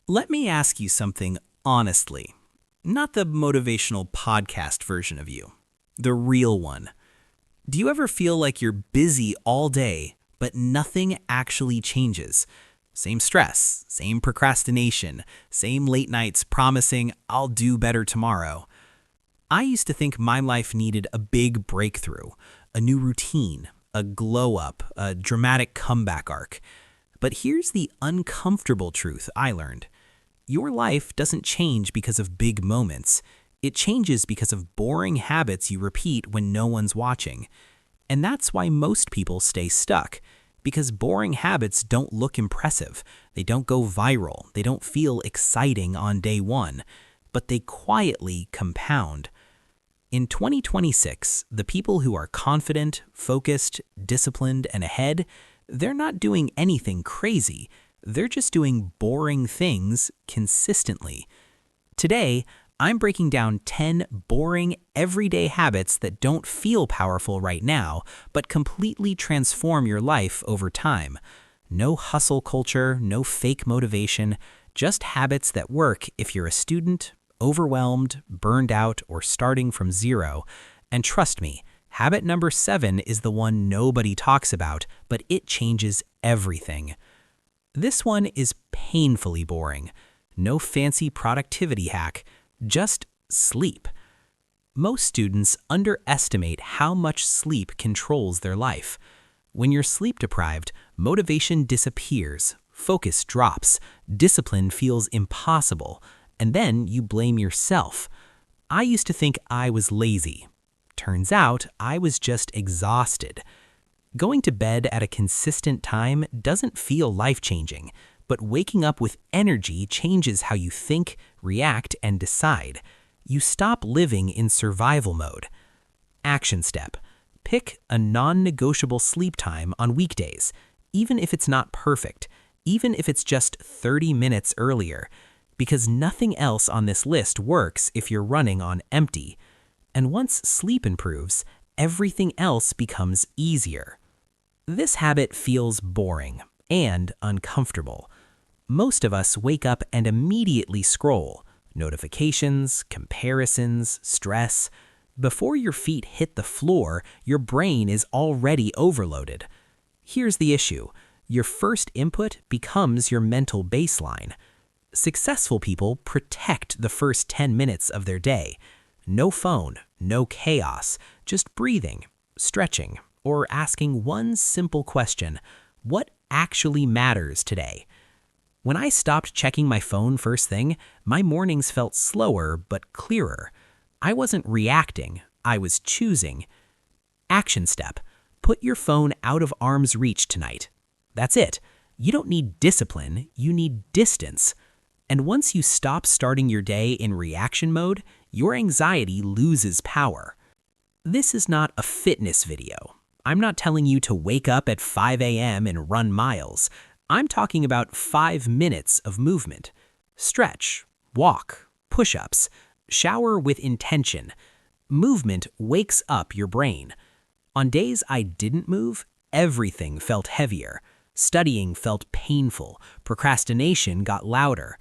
Let me ask you something honestly. Not the motivational podcast version of you, the real one. Do you ever feel like you're busy all day, but nothing actually changes? Same stress, same procrastination, same late nights promising I'll do better tomorrow. I used to think my life needed a big breakthrough, a new routine, a glow up, a dramatic comeback arc. But here's the uncomfortable truth I learned. Your life doesn't change because of big moments. It changes because of boring habits you repeat when no one's watching. And that's why most people stay stuck. Because boring habits don't look impressive. They don't go viral. They don't feel exciting on day one. But they quietly compound. In 2026, the people who are confident, focused, disciplined, and ahead, they're not doing anything crazy. They're just doing boring things consistently. Today, I'm breaking down 10 boring, everyday habits that don't feel powerful right now, but completely transform your life over time. No hustle culture, no fake motivation, just habits that work if you're a student, overwhelmed, burned out, or starting from zero. And trust me, habit number 7 is the one nobody talks about, but it changes everything. This one is painfully boring. No fancy productivity hack, just sleep. Most students underestimate how much sleep controls their life. When you're sleep deprived, motivation disappears, focus drops, discipline feels impossible, and then you blame yourself. I used to think I was lazy. Turns out I was just exhausted. Going to bed at a consistent time doesn't feel life-changing, but waking up with energy changes how you think, react, and decide. You stop living in survival mode. Action step. Pick a non-negotiable sleep time on weekdays, even if it's not perfect, even if it's just 30 minutes earlier, because nothing else on this list works if you're running on empty. And once sleep improves, everything else becomes easier. This habit feels boring and uncomfortable. Most of us wake up and immediately scroll. Notifications, comparisons, stress. Before your feet hit the floor, your brain is already overloaded. Here's the issue. Your first input becomes your mental baseline. Successful people protect the first 10 minutes of their day. No phone, no chaos, just breathing, stretching, or asking one simple question: what actually matters today? When I stopped checking my phone first thing, my mornings felt slower but clearer. I wasn't reacting, I was choosing. Action step. Put your phone out of arm's reach tonight. That's it. You don't need discipline, you need distance. And once you stop starting your day in reaction mode, your anxiety loses power. This is not a fitness video. I'm not telling you to wake up at 5 a.m. and run miles. I'm talking about 5 minutes of movement. Stretch, walk, push-ups, shower with intention. Movement wakes up your brain. On days I didn't move, everything felt heavier. Studying felt painful. Procrastination got louder.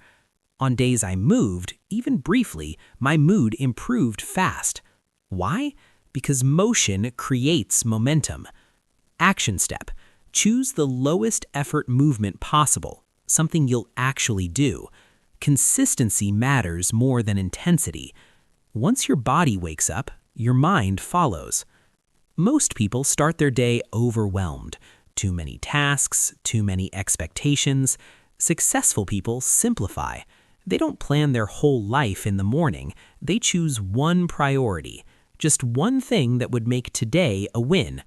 On days I moved, even briefly, my mood improved fast. Why? Because motion creates momentum. Action step. Choose the lowest effort movement possible, something you'll actually do. Consistency matters more than intensity. Once your body wakes up, your mind follows. Most people start their day overwhelmed. Too many tasks, too many expectations. Successful people simplify. They don't plan their whole life in the morning. They choose one priority. Just one thing that would make today a win.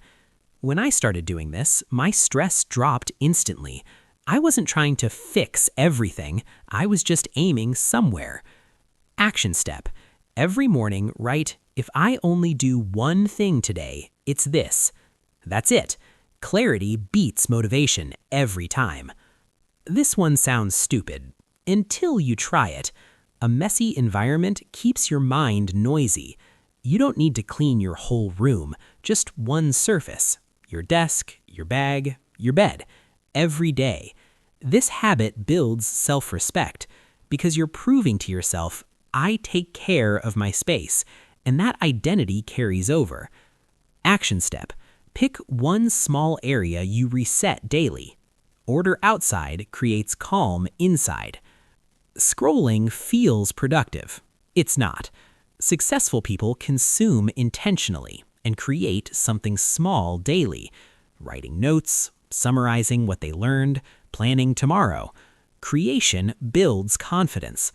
When I started doing this, my stress dropped instantly. I wasn't trying to fix everything. I was just aiming somewhere. Action step. Every morning, write, if I only do one thing today, it's this. That's it. Clarity beats motivation every time. This one sounds stupid. Until you try it. A messy environment keeps your mind noisy. You don't need to clean your whole room, just one surface. Your desk, your bag, your bed. Every day. This habit builds self-respect. Because you're proving to yourself, I take care of my space, and that identity carries over. Action step. Pick one small area you reset daily. Order outside creates calm inside. Scrolling feels productive. It's not. Successful people consume intentionally and create something small daily. Writing notes, summarizing what they learned, planning tomorrow. Creation builds confidence.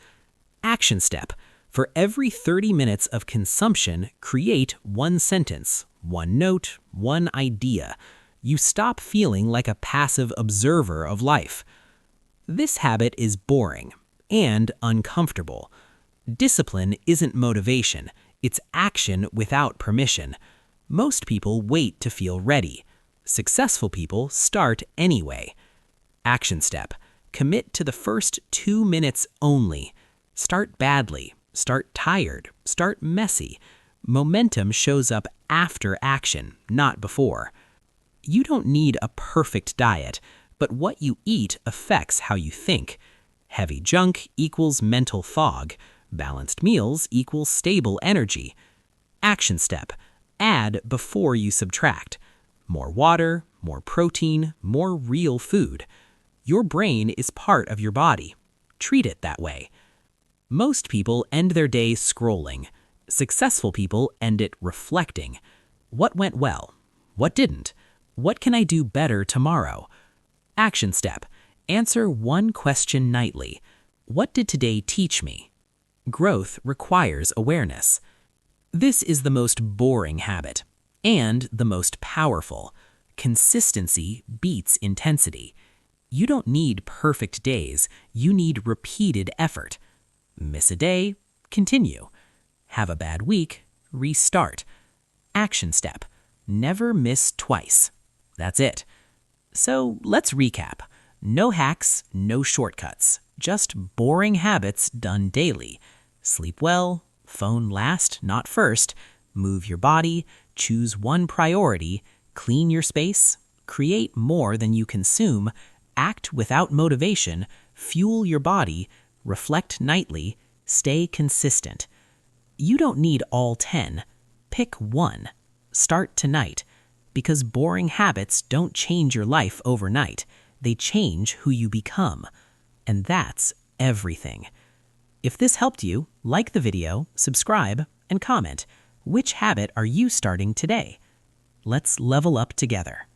Action step. For every 30 minutes of consumption, create one sentence, one note, one idea. You stop feeling like a passive observer of life. This habit is boring and uncomfortable. Discipline isn't motivation, it's action without permission. Most people wait to feel ready. Successful people start anyway. Action step. Commit to the first 2 minutes only. Start badly. Start tired. Start messy. Momentum shows up after action, not before. You don't need a perfect diet, but what you eat affects how you think. Heavy junk equals mental fog. Balanced meals equals stable energy. Action step. Add before you subtract. More water, more protein, more real food. Your brain is part of your body. Treat it that way. Most people end their day scrolling. Successful people end it reflecting. What went well? What didn't? What can I do better tomorrow? Action step. Answer one question nightly. What did today teach me? Growth requires awareness. This is the most boring habit and the most powerful. Consistency beats intensity. You don't need perfect days, you need repeated effort. Miss a day, continue. Have a bad week, restart. Action step. Never miss twice. That's it. So let's recap. No hacks, no shortcuts. Just boring habits done daily. Sleep well, phone last, not first. Move your body, choose one priority, clean your space, create more than you consume, act without motivation, fuel your body, reflect nightly, stay consistent. You don't need all 10. Pick one. Start tonight. Because boring habits don't change your life overnight. They change who you become. And that's everything. If this helped you, like the video, subscribe, and comment. Which habit are you starting today? Let's level up together.